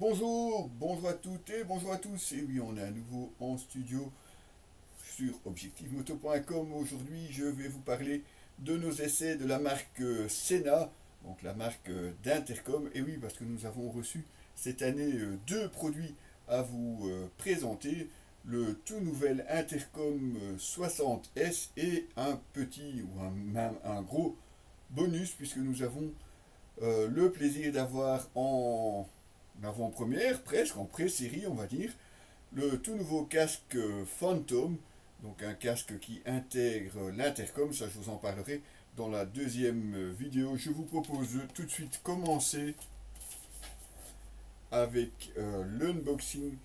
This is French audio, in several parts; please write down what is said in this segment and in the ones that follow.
Bonjour, bonjour à toutes et bonjour à tous. Et oui, on est à nouveau en studio sur objectivemoto.com. Aujourd'hui, je vais vous parler de nos essais de la marque Sena, donc la marque d'intercom. Et oui, parce que nous avons reçu cette année deux produits à vous présenter. Le tout nouvel Intercom 60S et un petit ou même un gros bonus puisque nous avons le plaisir d'avoir en avant-première, presque en pré-série, on va dire, le tout nouveau casque Phantom, donc un casque qui intègre l'intercom. Ça, je vous en parlerai dans la deuxième vidéo. Je vous propose de tout de suite commencer avec l'unboxing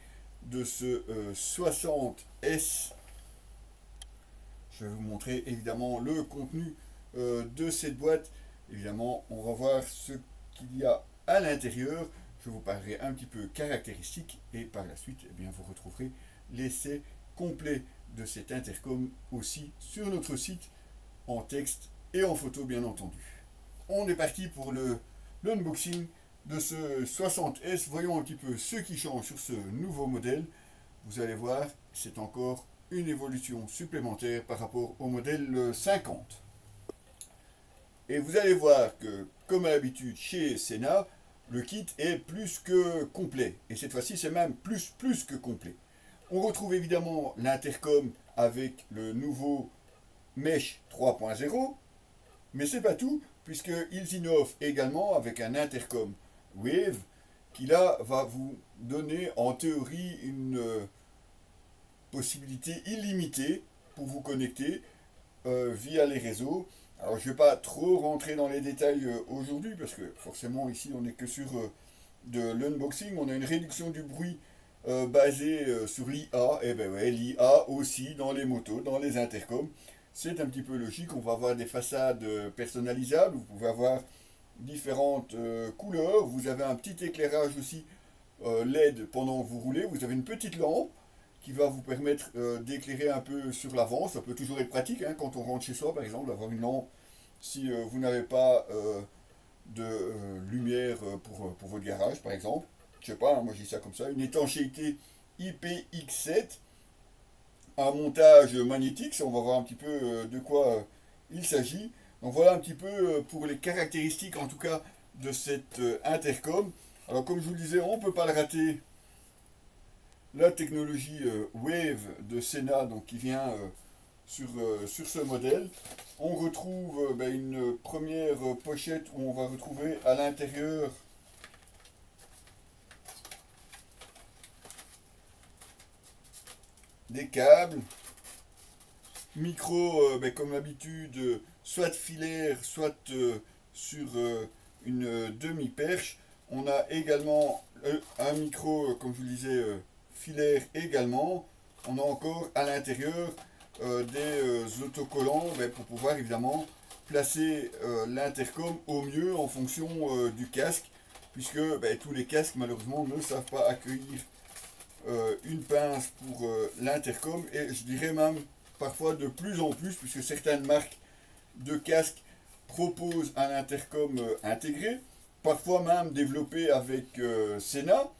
de ce 60S. Je vais vous montrer évidemment le contenu de cette boîte. Évidemment, on va voir ce qu'il y a à l'intérieur. Je vous parlerai un petit peu caractéristiques et par la suite, eh bien, vous retrouverez l'essai complet de cet intercom aussi sur notre site en texte et en photo, bien entendu. On est parti pour l'unboxing de ce 60S. Voyons un petit peu ce qui change sur ce nouveau modèle. Vous allez voir, c'est encore une évolution supplémentaire par rapport au modèle 50. Et vous allez voir que, comme à l'habitude chez Sena, le kit est plus que complet. Et cette fois-ci, c'est même plus que complet. On retrouve évidemment l'intercom avec le nouveau Mesh 3.0. Mais c'est pas tout, puisqu'ils innovent également avec un intercom Wave qui là va vous donner en théorie une possibilité illimitée pour vous connecter via les réseaux. Alors je ne vais pas trop rentrer dans les détails aujourd'hui parce que forcément ici on n'est que sur de l'unboxing. On a une réduction du bruit basée sur l'IA. Et ben ouais, l'IA aussi dans les motos, dans les intercoms. C'est un petit peu logique. On va avoir des façades personnalisables. Vous pouvez avoir différentes couleurs. Vous avez un petit éclairage aussi LED pendant que vous roulez. Vous avez une petite lampe qui va vous permettre d'éclairer un peu sur l'avant. Ça peut toujours être pratique hein, quand on rentre chez soi, par exemple, d'avoir une lampe si vous n'avez pas de lumière pour votre garage, par exemple. Je sais pas, hein, moi j'ai ça comme ça. Une étanchéité IPX7, un montage magnétique, ça on va voir un petit peu de quoi il s'agit. Donc voilà un petit peu pour les caractéristiques en tout cas de cette intercom. Alors comme je vous le disais, on ne peut pas le rater, la technologie Wave de Sena, donc qui vient sur ce modèle. On retrouve une première pochette où on va retrouver à l'intérieur des câbles, micro comme d'habitude, soit filaire, soit sur une demi-perche. On a également un micro, comme je vous le disais, filaire également. On a encore à l'intérieur des autocollants pour pouvoir évidemment placer l'intercom au mieux en fonction du casque, puisque tous les casques malheureusement ne savent pas accueillir une pince pour l'intercom, et je dirais même parfois de plus en plus, puisque certaines marques de casques proposent un intercom intégré, parfois même développé avec Sena.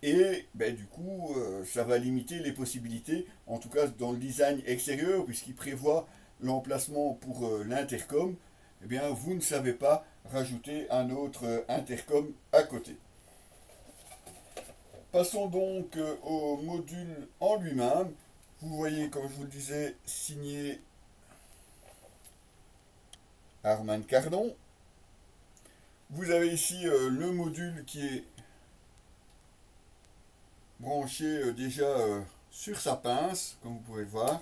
Et du coup, ça va limiter les possibilités, en tout cas dans le design extérieur, puisqu'il prévoit l'emplacement pour l'intercom. Eh bien, vous ne savez pas rajouter un autre intercom à côté. Passons donc au module en lui-même. Vous voyez, comme je vous le disais, signé Harman Kardon. Vous avez ici le module qui est branché déjà sur sa pince, comme vous pouvez le voir.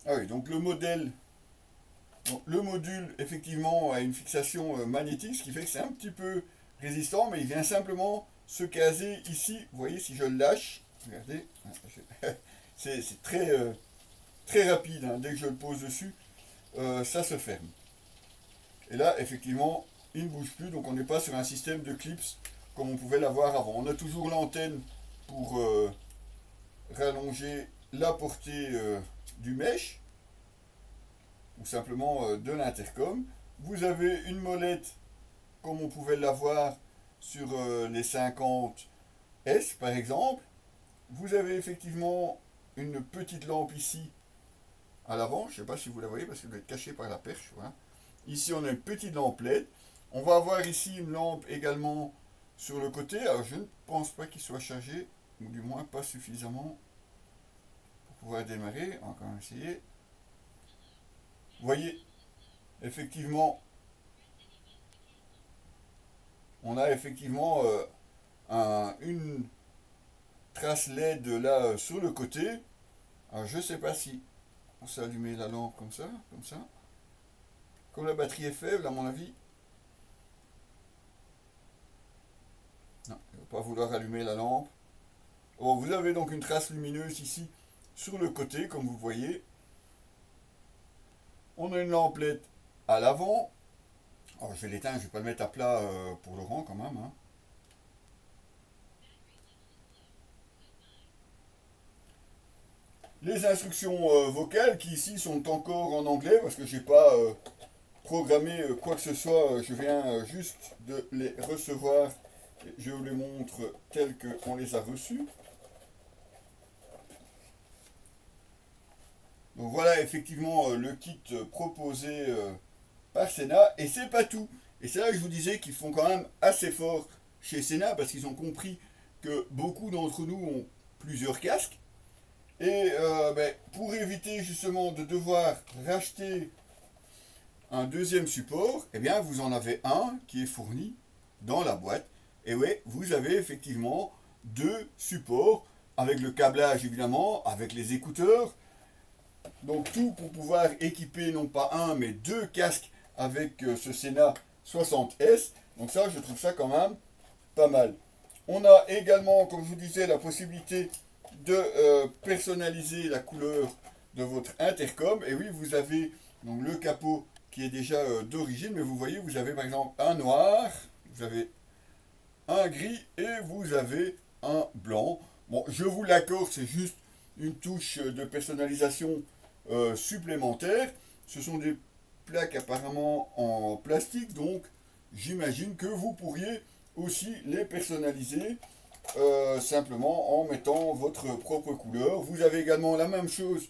Ah oui, donc le modèle, le module effectivement a une fixation magnétique, ce qui fait que c'est un petit peu résistant, mais il vient simplement se caser ici. Vous voyez, si je le lâche, regardez, c'est très rapide, hein. Dès que je le pose dessus, ça se ferme. Et là, effectivement, il ne bouge plus, donc on n'est pas sur un système de clips comme on pouvait l'avoir avant. On a toujours l'antenne pour rallonger la portée du mesh, ou simplement de l'intercom. Vous avez une molette comme on pouvait l'avoir sur les 50S par exemple. Vous avez effectivement une petite lampe ici à l'avant. Je ne sais pas si vous la voyez parce qu'elle doit être cachée par la perche. Voilà. Ici, on a une petite lampe LED. On va avoir ici une lampe également sur le côté. Alors, je ne pense pas qu'il soit chargé, ou du moins pas suffisamment pour pouvoir démarrer. On va quand même essayer. Vous voyez, effectivement, on a effectivement une trace LED là sur le côté. Alors, je ne sais pas si on s'est allumé la lampe comme ça, comme ça. Comme la batterie est faible, à mon avis. Non, il ne va pas vouloir allumer la lampe. Bon, vous avez donc une trace lumineuse ici sur le côté, comme vous voyez. On a une lampe LED à l'avant. Alors, je vais l'éteindre, je ne vais pas le mettre à plat pour Laurent quand même. Hein. Les instructions vocales qui ici sont encore en anglais parce que je n'ai pas programmé quoi que ce soit. Je viens juste de les recevoir. Je vous les montre tels qu'on les a reçus. Donc voilà effectivement le kit proposé par Sena. Et c'est pas tout. Et c'est là que je vous disais qu'ils font quand même assez fort chez Sena parce qu'ils ont compris que beaucoup d'entre nous ont plusieurs casques. Et pour éviter justement de devoir racheter un deuxième support, eh bien vous en avez un qui est fourni dans la boîte. Et oui, vous avez effectivement deux supports avec le câblage évidemment, avec les écouteurs. Donc tout pour pouvoir équiper non pas un mais deux casques avec ce Sena 60S. Donc ça, je trouve ça quand même pas mal. On a également, comme je vous disais, la possibilité de personnaliser la couleur de votre intercom. Et oui, vous avez donc le capot qui est déjà d'origine, mais vous voyez, vous avez par exemple un noir, vous avez un gris et vous avez un blanc. Bon, je vous l'accorde, c'est juste une touche de personnalisation supplémentaire. Ce sont des plaques apparemment en plastique, donc j'imagine que vous pourriez aussi les personnaliser simplement en mettant votre propre couleur. Vous avez également la même chose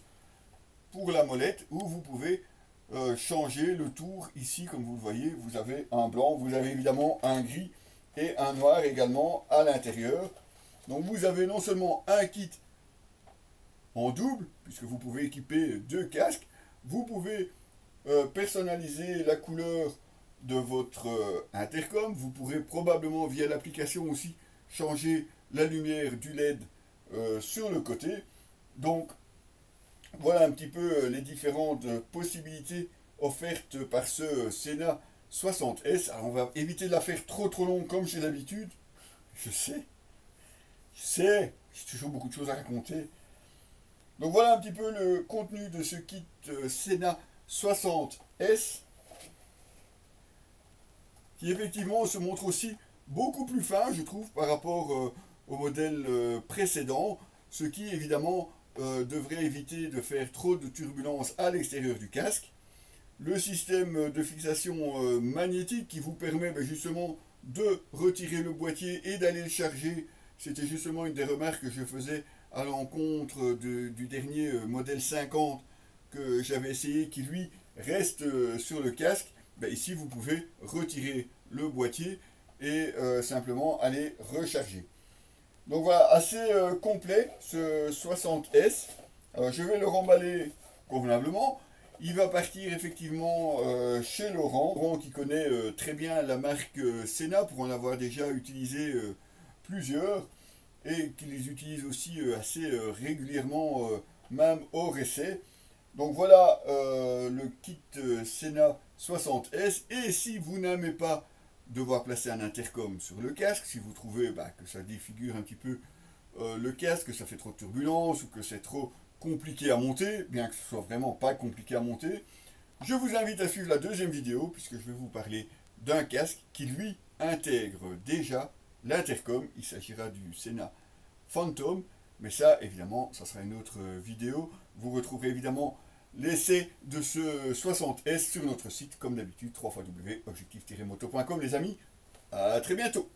pour la molette où vous pouvez changer le tour. Ici, comme vous le voyez, vous avez un blanc, vous avez évidemment un gris et un noir également à l'intérieur. Donc vous avez non seulement un kit en double, puisque vous pouvez équiper deux casques, vous pouvez personnaliser la couleur de votre intercom, vous pourrez probablement via l'application aussi changer la lumière du LED sur le côté. Donc voilà un petit peu les différentes possibilités offertes par ce Sena 60S. Alors on va éviter de la faire trop longue comme j'ai l'habitude. Je sais, j'ai toujours beaucoup de choses à raconter. Donc voilà un petit peu le contenu de ce kit Sena 60S, qui effectivement se montre aussi beaucoup plus fin, je trouve, par rapport au modèle précédent, ce qui évidemment devrait éviter de faire trop de turbulences à l'extérieur du casque. Le système de fixation magnétique qui vous permet justement de retirer le boîtier et d'aller le charger. C'était justement une des remarques que je faisais à l'encontre du dernier modèle 50 que j'avais essayé, qui lui reste sur le casque. Ici, vous pouvez retirer le boîtier et simplement aller recharger. Donc voilà, assez complet ce 60S. Alors, je vais le remballer convenablement. Il va partir effectivement chez Laurent. Laurent qui connaît très bien la marque Sena pour en avoir déjà utilisé plusieurs et qui les utilise aussi assez régulièrement, même hors essai. Donc voilà le kit Sena 60S. Et si vous n'aimez pas devoir placer un intercom sur le casque, si vous trouvez que ça défigure un petit peu le casque, que ça fait trop de turbulence ou que c'est trop compliqué à monter, bien que ce soit vraiment pas compliqué à monter, je vous invite à suivre la deuxième vidéo puisque je vais vous parler d'un casque qui lui intègre déjà l'intercom. Il s'agira du Sena Phantom, mais ça évidemment ça sera une autre vidéo. Vous retrouverez évidemment l'essai de ce 60S sur notre site, comme d'habitude, www.objectif-moto.com les amis. À très bientôt.